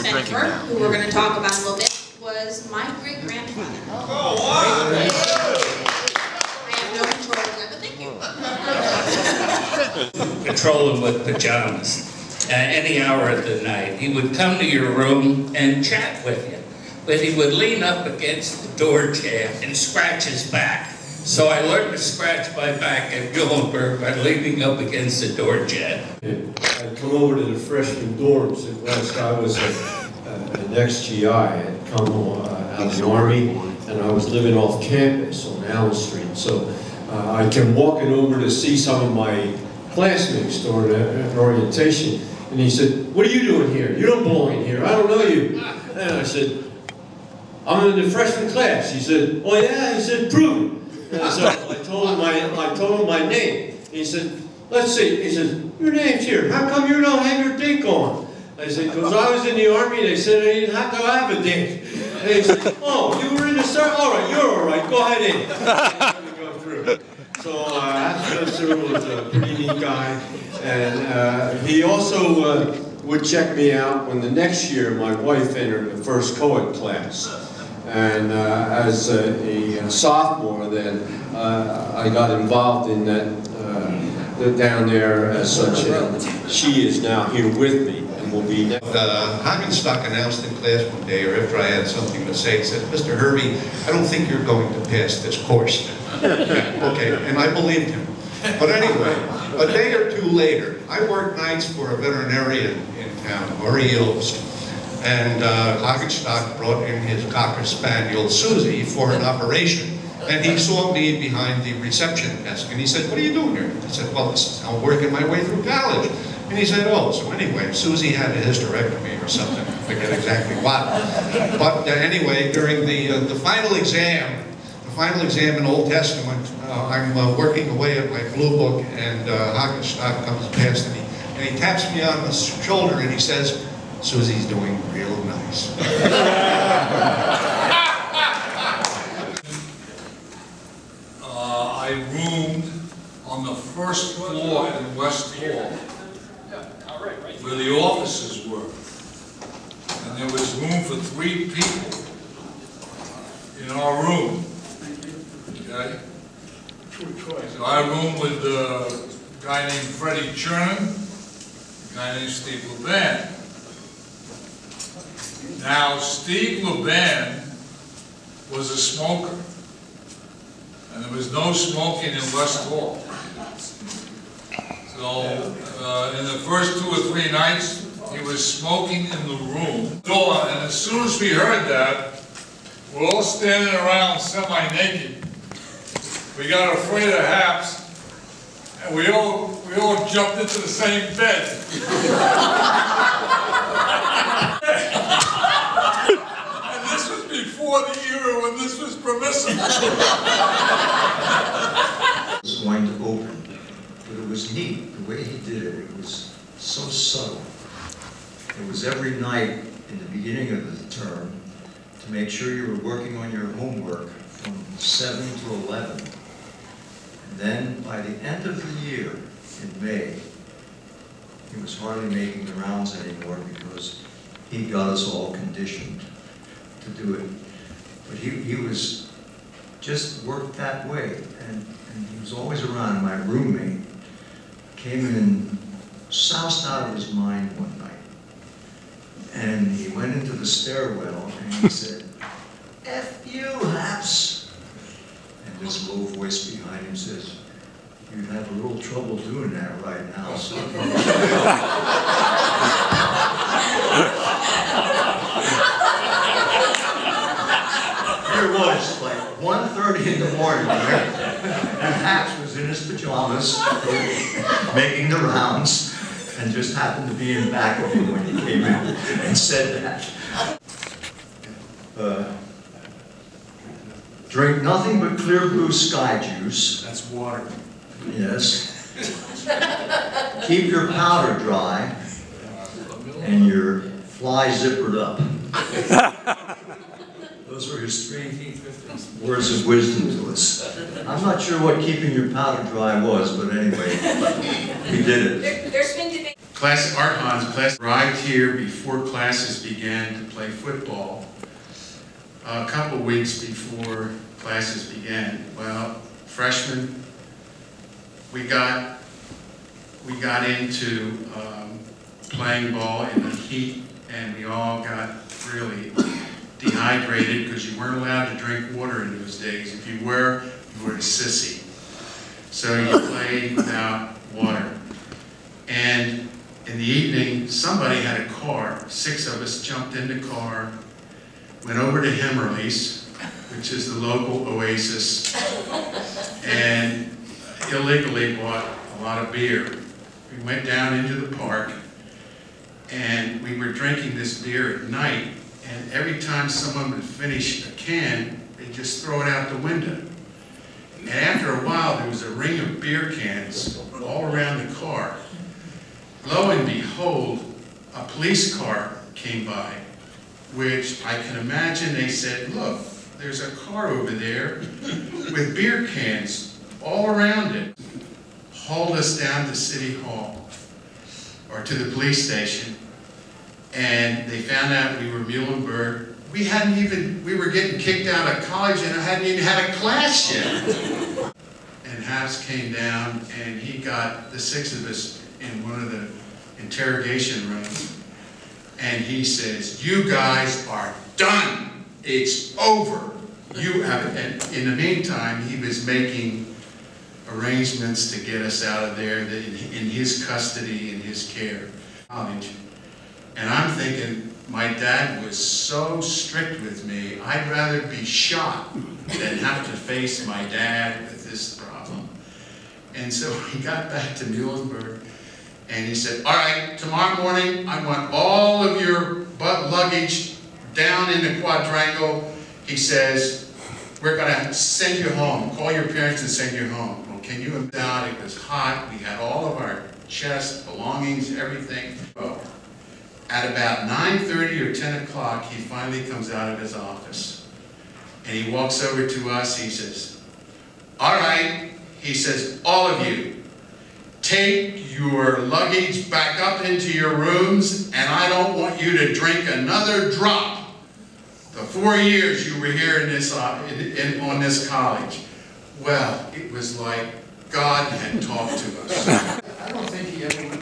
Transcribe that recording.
Dean Benfer, who we're going to talk about a little bit, was my great-grandfather. Oh, wow! I have no control over that, but thank you. Patrolling with pajamas. Any hour of the night. He would come to your room and chat with you. But he would lean up against the door jamb and scratch his back. So I learned to scratch my back at Muhlenberg by leaning up against the door jamb. I'd come over to the freshman dorms. Last I was an ex-GI. I had come out of the Army, and I was living off campus on Allen Street. So I came walking over to see some of my classmates during an orientation. And he said, "What are you doing here? You don't belong in here. I don't know you." And I said, "I'm in the freshman class." He said, "Oh yeah?" He said, "Prove it." And so I told him my name. He said, "Let's see." He said, "Your name's here. How come you don't have your dink on?" I said, "Because I was in the Army. They said I didn't have to have a dink." And he said, "Oh, you were in the service? All right, you're all right. Go ahead in." Let me go through. So Haps was a pretty neat guy, and he also would check me out when the next year my wife entered the first co-ed class. And as a sophomore then, I got involved in that down there as such. She is now here with me and will be next. Hagenstock announced in class one day, or after I had something to say, he said, "Mr. Hervey, I don't think you're going to pass this course." Okay, and I believed him. But anyway, a day or two later, I worked nights for a veterinarian in town, Murray Ilst, and Hagenstock brought in his Cocker Spaniel, Susie, for an operation. And he saw me behind the reception desk, and he said, "What are you doing here?" I said, "Well, I'm working my way through college." And he said, "Oh, so anyway, Susie had a hysterectomy or something. I forget exactly what." But anyway, during the final exam in Old Testament, I'm working away at my blue book, and Hagenstock comes past, and he taps me on the shoulder, and he says, "Susie's doing real nice." I roomed on the first floor in West Hall, where the offices were. And there was room for 3 people in our room. Okay? So I roomed with a guy named Freddie Chernin, a guy named Steve Leban. Now, Steve Leban was a smoker. And there was no smoking in West Hall. So, in the first 2 or 3 nights, he was smoking in the room. And as soon as we heard that, we're all standing around semi-naked. We got afraid of Haps, and we all jumped into the same bed. And this was before the era when this was permissible. Was going to open, but it was neat the way he did it. It was so subtle. It was every night in the beginning of the term to make sure you were working on your homework from 7 to 11. And then by the end of the year, in May, he was hardly making the rounds anymore because he got us all conditioned to do it. But he was just worked that way, and he was always around. My roommate came in soused out of his mind one night, and he went into the stairwell and he said, "F you, Haps." And this low voice behind him says, "You'd have a little trouble doing that right now, son." Here it was, like 1:30 in the morning, and Haps was in his pajamas, making the rounds, and just happened to be in back of him when he came in and said that. Drink nothing but clear blue sky juice. That's water. Yes. Keep your powder dry, and your fly zippered up. Those were his 3 words of wisdom to us. I'm not sure what keeping your powder dry was, but anyway, he did it. There's been debate. Art Hans class arrived here before classes began to play football. A couple weeks before classes began. Well, freshmen, we got into playing ball in the heat, and we all got really dehydrated because you weren't allowed to drink water in those days. If you were a sissy. So you played without water. And in the evening, somebody had a car. 6 of us jumped in the car, went over to Hemmerly's, which is the local oasis, and illegally bought a lot of beer. We went down into the park, and we were drinking this beer at night, and every time someone would finish a can, they'd just throw it out the window. And after a while, there was a ring of beer cans all around the car. Lo and behold, a police car came by, which I can imagine they said, look, there's a car over there with beer cans all around it. Hauled us down to City Hall, or to the police station, and they found out we were Muhlenberg. We were getting kicked out of college and I hadn't even had a class yet. And Haps came down and he got the 6 of us in one of the interrogation rooms, and he says, you guys are done. It's over. And in the meantime, he was making arrangements to get us out of there in his custody, in his care. And I'm thinking, my dad was so strict with me, I'd rather be shot than have to face my dad with this problem. And so he got back to Muhlenberg, and he said, all right, tomorrow morning, I want all of your luggage down in the quadrangle. He says, we're gonna send you home. Call your parents and send you home. Well, can you imagine? It was hot. We had all of our chest, belongings, everything. Well, at about 9:30 or 10 o'clock, he finally comes out of his office. And he walks over to us, he says, all right, he says, all of you, take your luggage back up into your rooms, and I don't want you to drink another drop the 4 years you were here in this, on this college. Well, it was like God had talked to us. I don't think he ever